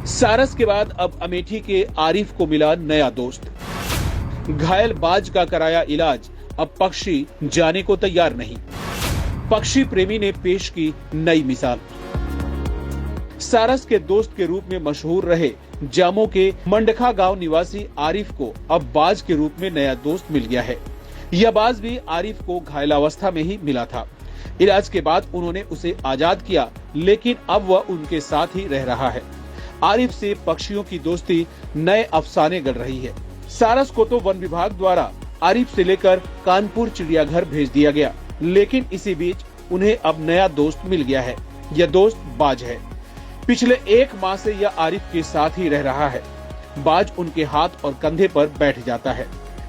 सारस के बाद अब अमेठी के आरिफ को मिला नया दोस्त। घायल बाज का कराया इलाज, अब पक्षी जाने को तैयार नहीं। पक्षी प्रेमी ने पेश की नई मिसाल। सारस के दोस्त के रूप में मशहूर रहे जामो के मंडखा गांव निवासी आरिफ को अब बाज के रूप में नया दोस्त मिल गया है। यह बाज भी आरिफ को घायलावस्था में ही मिला था। इलाज के बाद उन्होंने उसे आजाद किया, लेकिन अब वह उनके साथ ही रह रहा है। आरिफ से पक्षियों की दोस्ती नए अफसाने गढ़ रही है। सारस को तो वन विभाग द्वारा आरिफ से लेकर कानपुर चिड़ियाघर भेज दिया गया, लेकिन इसी बीच उन्हें अब नया दोस्त मिल गया है। यह दोस्त बाज है। पिछले 1 माह से यह आरिफ के साथ ही रह रहा है। बाज उनके हाथ और कंधे पर बैठ जाता है,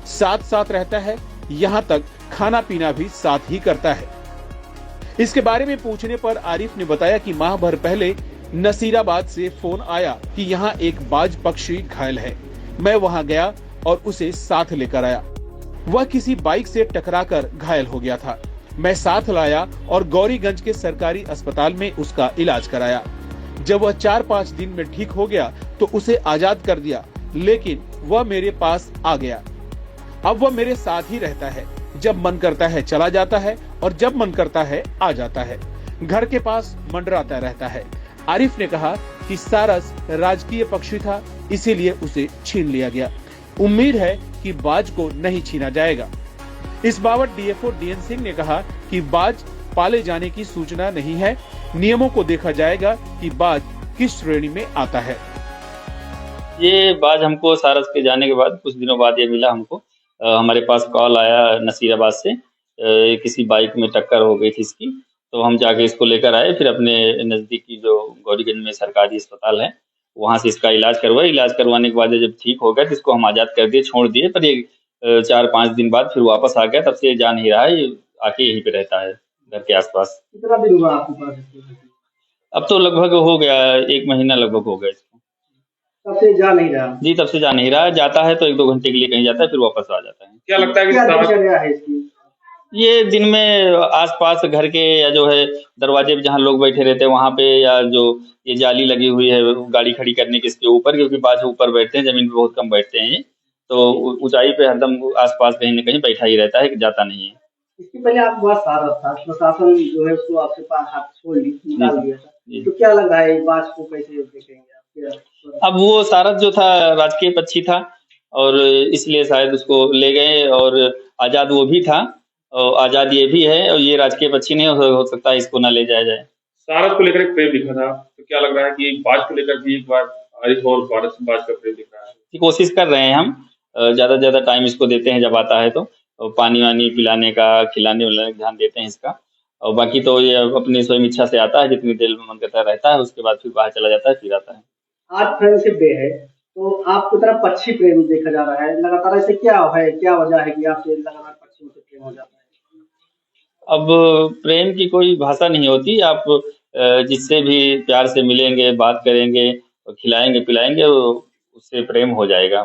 साथ साथ रहता है, यहाँ तक खाना पीना भी साथ ही करता है। इसके बारे में पूछने पर आरिफ ने बताया कि माह भर पहले नसीराबाद से फोन आया कि यहाँ एक बाज पक्षी घायल है। मैं वहाँ गया और उसे साथ लेकर आया। वह किसी बाइक से टकराकर घायल हो गया था। मैं साथ लाया और गौरीगंज के सरकारी अस्पताल में उसका इलाज कराया। जब वह 4-5 दिन में ठीक हो गया तो उसे आजाद कर दिया, लेकिन वह मेरे पास आ गया। अब वह मेरे साथ ही रहता है। जब मन करता है चला जाता है और जब मन करता है आ जाता है। घर के पास मंडराता रहता है। आरिफ ने कहा कि सारस राजकीय पक्षी था, इसीलिए उसे छीन लिया गया। उम्मीद है कि बाज को नहीं छीना जाएगा। इस बाबत डीएफओ डीएन सिंह ने कहा कि बाज पाले जाने की सूचना नहीं है। नियमों को देखा जाएगा कि बाज किस श्रेणी में आता है। ये बाज हमको सारस के जाने के बाद कुछ दिनों बाद ये मिला हमको। हमारे पास कॉल आया नसीराबाद से, किसी बाइक में टक्कर हो गई थी इसकी, तो हम जाके इसको लेकर आए। फिर अपने नजदीकी जो गौरीगंज में सरकारी अस्पताल है वहां से इसका इलाज करवाए। इलाज करवाने के बाद जब ठीक हो गया तो इसको हम आजाद कर दिए, छोड़ दिए। पर ये 4-5 दिन बाद फिर वापस आ गया। तब से ये जा नहीं रहा है, ये आके यहीं पे रहता है घर के आसपास। कितना दिन हुआ आपके पास? अब तो लगभग हो गया 1 महीना लगभग हो गया इसको। तब से जा नहीं रहा? जी, तब से जा नहीं रहा है। जाता है तो 1-2 घंटे के लिए कहीं जाता है, फिर वापस आ जाता है। क्या लगता है कि क्या दिनचर्या है इसकी? ये दिन में आसपास घर के या जो है दरवाजे पे जहाँ लोग बैठे रहते हैं वहां पे, या जो ये जाली लगी हुई है गाड़ी खड़ी करने के इसके ऊपर, क्योंकि बाज ऊपर बैठते हैं, जमीन पे बहुत कम बैठते हैं ये, तो ऊंचाई पे हरदम आसपास कहीं न कहीं बैठा ही रहता है, जाता नहीं है। इसके पहले आपके पास सारस था, प्रशासन जो है उसको आपके पास हाथ छोड़ निकाल दिया था, तो क्या लग रहा है बाज को कैसे देखेंगे आप? अब वो सारस जो था राजकीय पक्षी था और इसलिए शायद उसको ले गए, और आजाद वो भी था और आजाद ये भी है, और ये राजकीय पक्षी नहीं हो सकता इसको ना ले जाया जाए। सारस को लेकर एक प्रेम दिखा था, तो क्या लग रहा है कि बाज को लेकर भी एक बार आरिफ और बाज का प्रेम दिख रहा है? कोशिश कर रहे हैं हम, ज्यादा से ज्यादा टाइम इसको देते हैं जब आता है तो, पानी वानी पिलाने का, खिलाने वाने का ध्यान देते हैं इसका। और बाकी तो ये अपनी स्वयं इच्छा से आता है, जितनी देर में मन करता रहता है, उसके बाद फिर बाहर चला जाता है, फिर आता है। आज फ्रेंडशिप डे है, तो आपकी तरफ पक्षी प्रेम देखा जा रहा है लगातार, ऐसे क्या है, क्या वजह है कि आपसे लगातार पक्षियों से प्रेम हो जाता है? अब प्रेम की कोई भाषा नहीं होती। आप जिससे भी प्यार से मिलेंगे, बात करेंगे और खिलाएंगे पिलाएंगे, उससे प्रेम हो जाएगा।